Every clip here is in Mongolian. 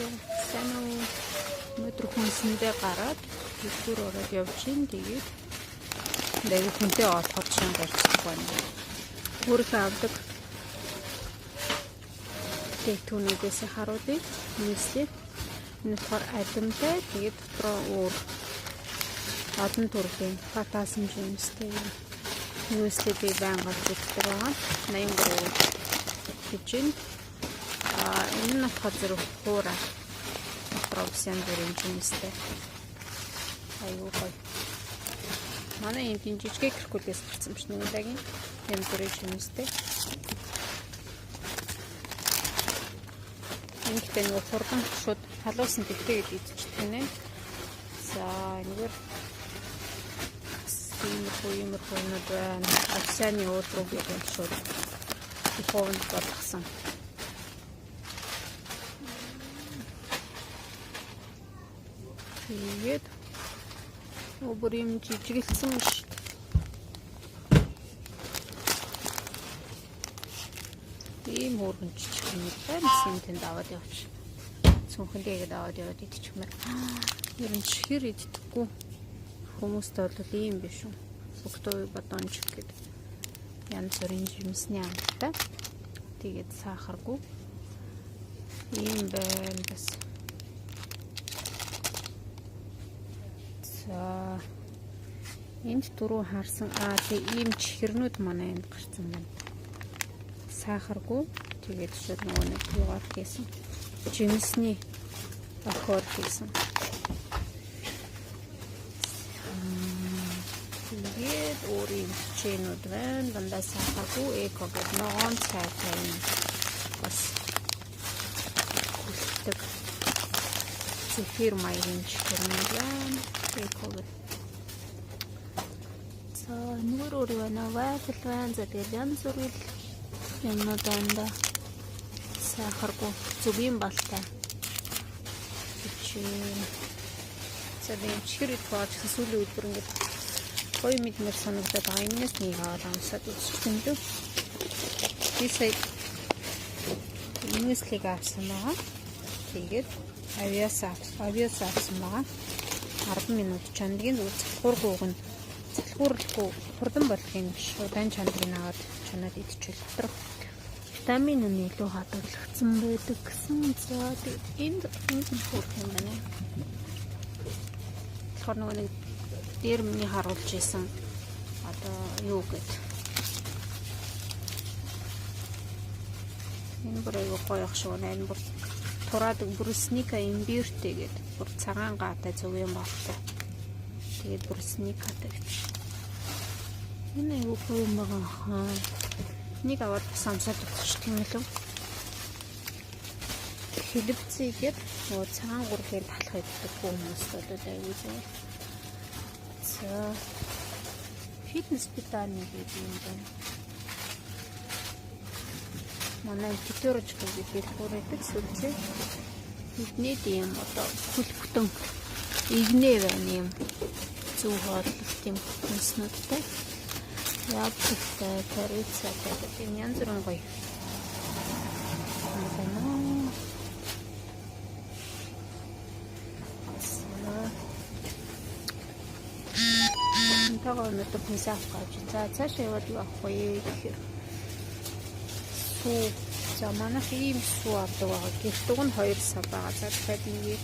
Сайн уу? Өнөөдөр хүнсэндээ гараад дэлгүүр ороод явж гин. Тэгээд дээг хүнтэй олоход шинэ гарчдаг байна. Өөрийнхөө авдаг түүнээс харуулъя. Нийслээ. Энэ болохоор алимтай. Тэгээд дотроо өөр олон төрлийн потасиум жимстэй нийслээ би байнга үздэг байгаа. 83 гэж байна. Энэ нь болохоор зэрэг хуурай профессион бүрийн жимстэй. Аюу гой. Манай энэ жижиг гэрхүүдээс гарсан биш нэг удаагийн юм бүрийн жимстэй. Эндээ нэг хурдан шууд халуусан дэвтэйгээд идчихдэг нэ. За энэгээр иймэрхүү юмуд байна. Аксаны уутруу гэдэг шууд ховонд болгосон. Тэгээд өөр юм жижигэлсэн ш. Ийм хөргөн жижиг юм байна. Синтэнд аваад явчих. Цүнхэндээгээд аваад яваад идчихмээр. Ер нь хэр иддэггүй. Хүмүүстээ бол ийм биш үү. Фруктовый батончик гэдэг янз бүрийн жимсний амттай. Тэгээд сахаргүй. Ийм байна бас. За энд дөрөв харсан тэг ийм чихэрнүүд манай энд гарсан байна. Сахаргүй. Тэгээд шууд нөгөө нэг юугаар хийсэн. Жимсний охоор хийсэн. Тэгээд өөрийн чэнүүд байна. Дандаа сахаргүй эко гэдэг ногоон цайтай юм. Бас хүлдэг. Зефир маягийн чихэрнүүд байна. Эко гэдэг. За нүрөр байна. Вафл байна. За тэгээд янз бүрийн юмнууд байна. Сахаргүй зүгийн балтай. За тэгээд чихэр идэх сүүлийн үед бүр ингэж гоё мэдмэр санагдаад байгаа. Юмнаас нэг аваад амсаад үзчихсэн дөө. Би сая нийслийг авсан байгаа. Тэгээд авьяас авсан байгаа. 10 минут чандгийн залхуургүйг нь залхуурлахгүй хурдан болгохын биш. Удаан чандгийг аваад чанаад идчихвэл доторх витамин нь илүү хадгалагдсан байдаг гэсэн. За энд хөрх юм байна. Тэгэхээр нөгөө нэг дээр миний харуулж исэн одоо юу гэдэг. Энэ бүр аягүй гоё ах шүү. Энэ бүр тураадаг брусника имбиртэй гэдэг. Бүр цагаан гаатай зөв юм болтой. Тэгээд брусника гэж. Энэ аягүй гоё юм байгаа. Нэг аваад самсаад өгчих юм лөө. Хилбцийгээд нөгөө цагаан гурлын талах идэх хүмүүс бол аягүй зөв. За фитнес питание гэдэг юм байна. Манай тэтөрөж гэдэг дэлгүүрээд сүлжээ. Бидний тийм одоо хөл бүтэн игнэ байна юм. Зөв хооллолт юм хүнснүүдтэй. Яптай, карицатай гэдэг янз бүрийн гоё. Тагаа өнөдөр пизза авах. За цаашаа яваад юу авах вэ гэхээр сүү. За манайх ийм сүү авдаг байгаа. Гэртуг нь 2 сав байгаа. За дахиад нэг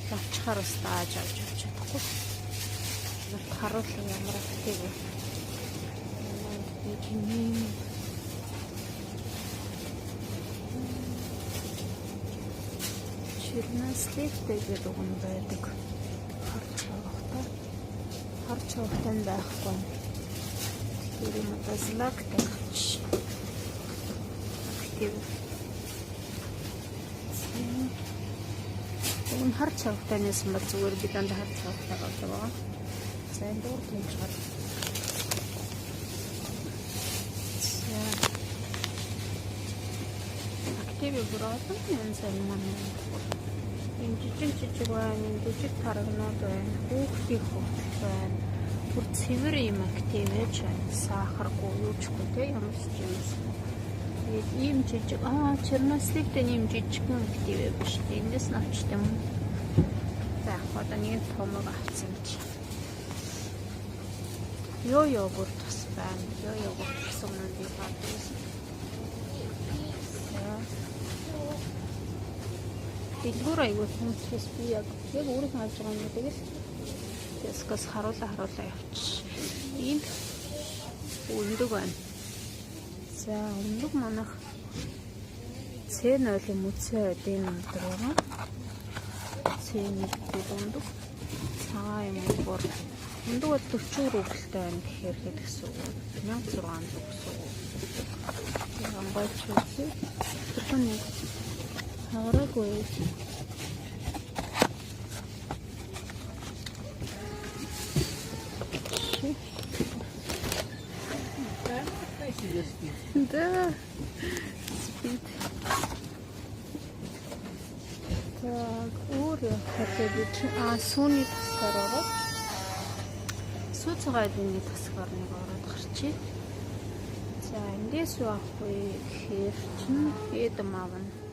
их авчихаар бас тааж авч чадахгүй. Харуулсан ямар ахдаг вэ? Чернослив гэдэг юм байдаг. Харч хөвтөн байхгүй. Тэр юм одоо злактай гэж. Актив. Энэ харч хөвтөнээс мөр зүгээр би дандаа харч хөвтэй байгаа. Сайн дуур тийм шат. Актив бүрээд энэ сайн маань. Энэ жижиг байна, жижиг таргнууд байна, хүүхдийн хөвтөл байна. Бүр цэвэр юм актив ээж байна. Сахаргүй, юучгүй те ямар ч юм. ийм жижиг черносливтэй ийм жижигхэн актив биш. Эндээс нь авчтай юм. За одоо нэг томог авсан чи. Йогурт бас байна. Йогурт гэсэн нь би баасан. Дэлгүүр аягүй хүнчээс би яг өөрийг хааж байгаа юм тэгэл тэскос харуулаа явчих. Энд өндөг байна. За өндөг манах C0 юм уу C2-ийн өндөг байна. C1 өндөг. Цагаан юм уу өндөг бол 40 рубльтай байна гэхээр хэд гэсэн үг. 1600 гэсэн үг. Янгойч үгүй. Тэрхүү хараагүй. Да. Спит. Так, уурья хотелич. Сүүний тасгаар ороод. Сүү цагаадны тасгаар нэг ороод гарчээ. За, эндээс яахгүй гэхээр чинь эдэм авна.